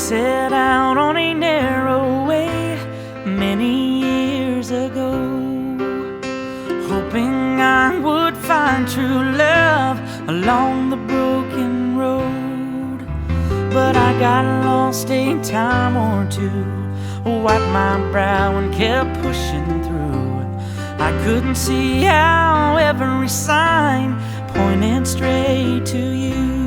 set out on a narrow way many years ago, hoping I would find true love along the broken road. But I got lost a time or two, wiped my brow and kept pushing through. I couldn't see how every sign pointed straight to you,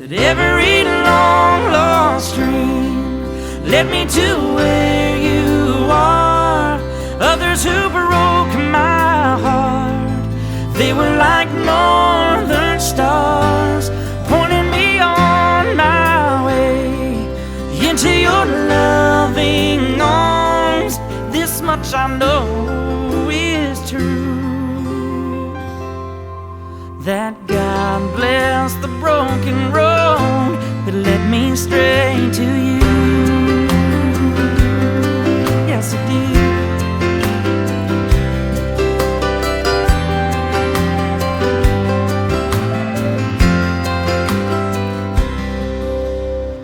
that every long lost dream led me to where you are. Others who broke my heart, they were like northern stars, pointing me on my way into your loving arms. This much I know is true, that God bless the broken road that led me straight to you. Yes, it did.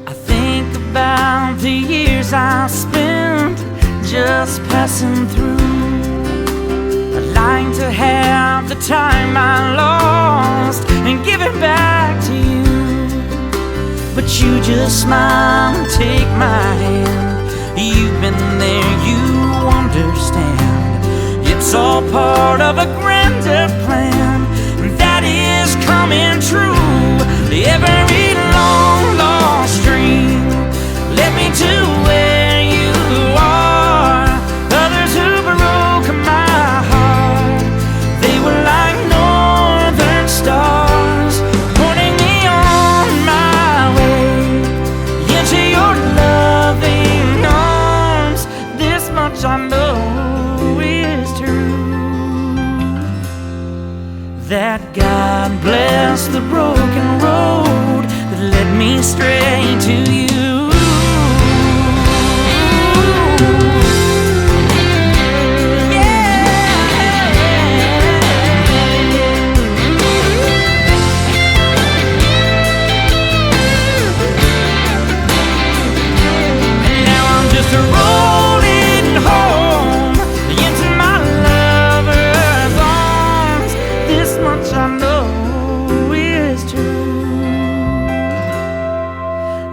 I think about the years I spent just passing through. I'd like to have the time I lost and give it back to you, but you just smile and take my hand. You've been there, you understand. It's all part of a grander plan that is coming true. Every long lost dream led me to where you are. Others who broke my heart, they were like northern stars, pointing me on my way into your loving arms. This much I know is true, that God bless the broken road that led me straight to you.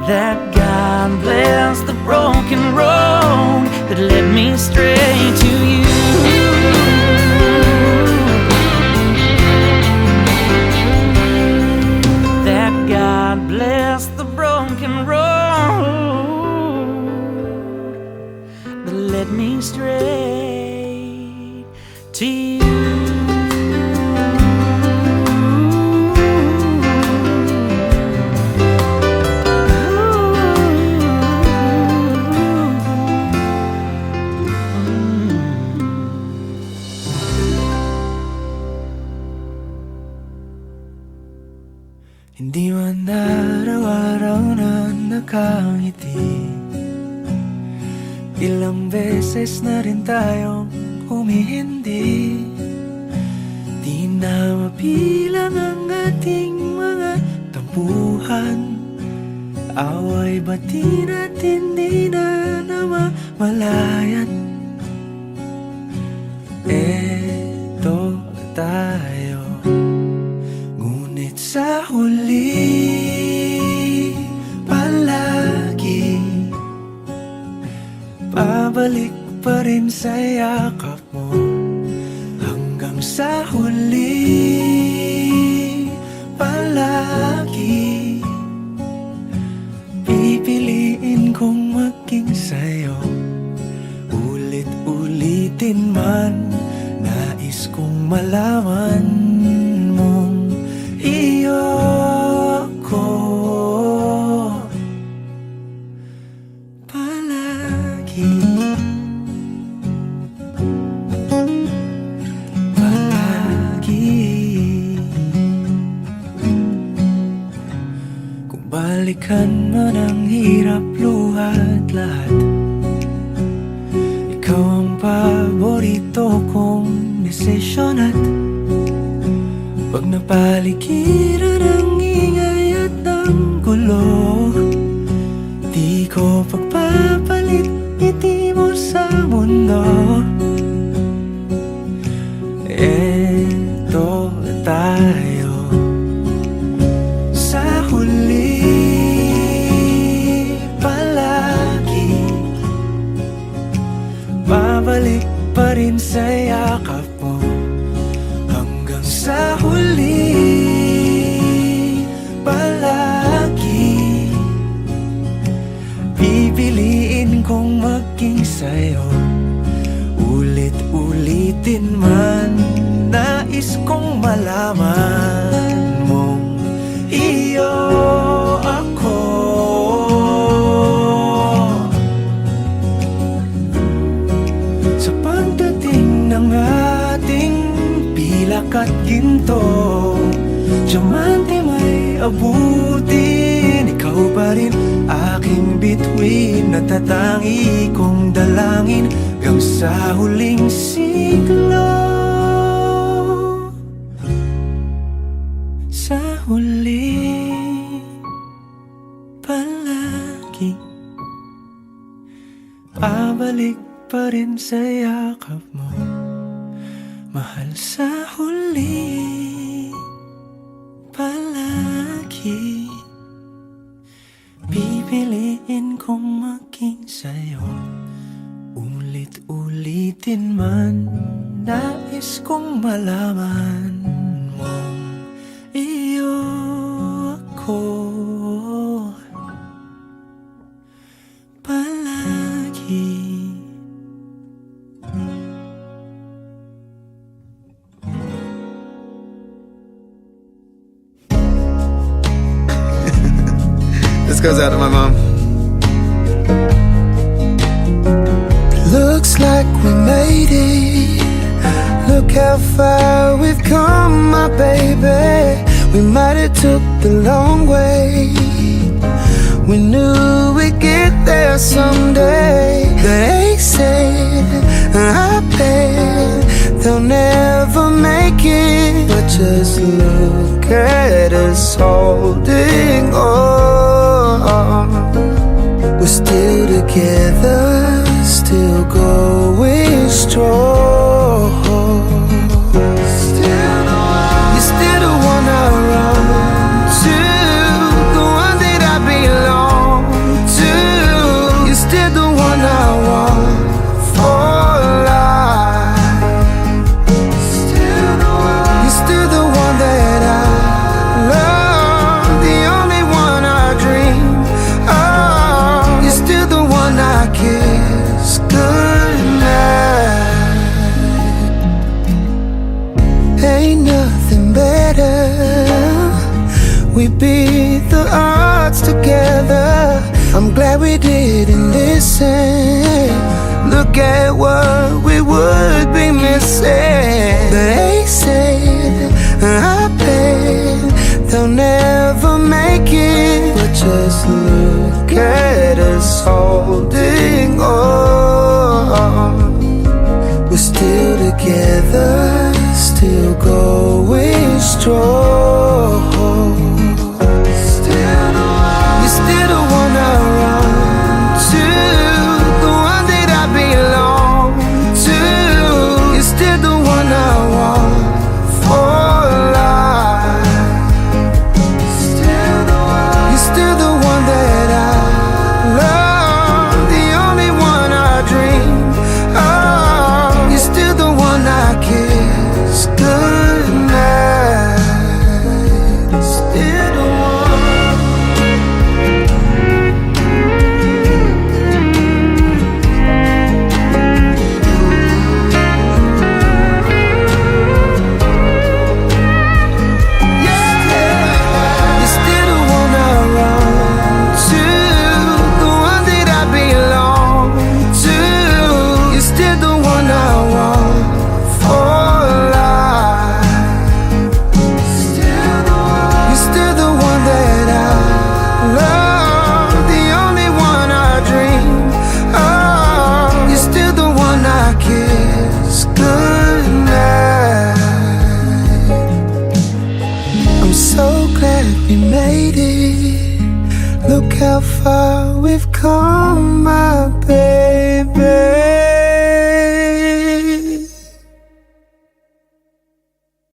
That God bless the broken road that led me straight to you. That God bless the broken road that led me straight to you. Hindi man araw-araw na nakangiti, ilang beses na rin tayong humihindi. Di na mabilang ang ating mga tampuhan, away bati natin di na namamalayan. Eto tayo, ngunit sa huli palagi pabalik pa rin sa yakap mo. Hanggang sa huli palagi pipiliin kong maging sa'yo. Ulit-ulitin man, nais kong malaman mong iyo ko palagi. Palagi. Kung balikan man ang hirap, luha at lahat, ikaw ang paborito kong desisyon. At pag napaligiran ang ingay at ang gulo, Di ko pagpapalit ngiti mo sa mundo. Eto tayo sa huli palagi. Babalik pa rin sa yakap mo hanggang sa huli palagi. Pipiliin kong maging sa'yo, ulit-ulitin man. Nais kong malaman mong iyo ako. Sa pagdating ng ating pilak at ginto, diamante may abutin. Ikaw pa rin aking bituin, natatangi kong dalangin hanggang sa huling siglo. Sa huli palagi, pabalik pa rin sa yakap mo, mahal. Sa huli palagi, pipiliin kong maging sa'yo, ulit-ulitin man. Nais kong malaman mong iyo ako palagi. This goes out to my mom. Looks like we made it. Look how far we've come, my baby. We might have took the long way. We knew we'd get there someday. They said, I bet they'll never make it. But just look at us holding on. We're still together, still going strong. You're still the one I run to, the one that I belong to. You're still the one I want for life. You're still the one that I love, the only one I dream of. You're still the one I kiss goodnight. Ain't nothing better. We beat the odds together. I'm glad we didn't listen. Look at what we would be missing. They said, I bet they'll never make it. But just look at us holding on. We're still together, still going strong. You're still the one I run to, the one that I belong to. You're still the one I want for life. You're still the one that I love, the only one I dream of. You're still the one I kiss goodnight. Still the one. You're still the one I run to, the one that I belong to. You're still the one I want for life. You're still the one that I love, the only one I dream of. You're still the one I kiss goodnight. I'm so glad we made it. Look how far we've come, my baby.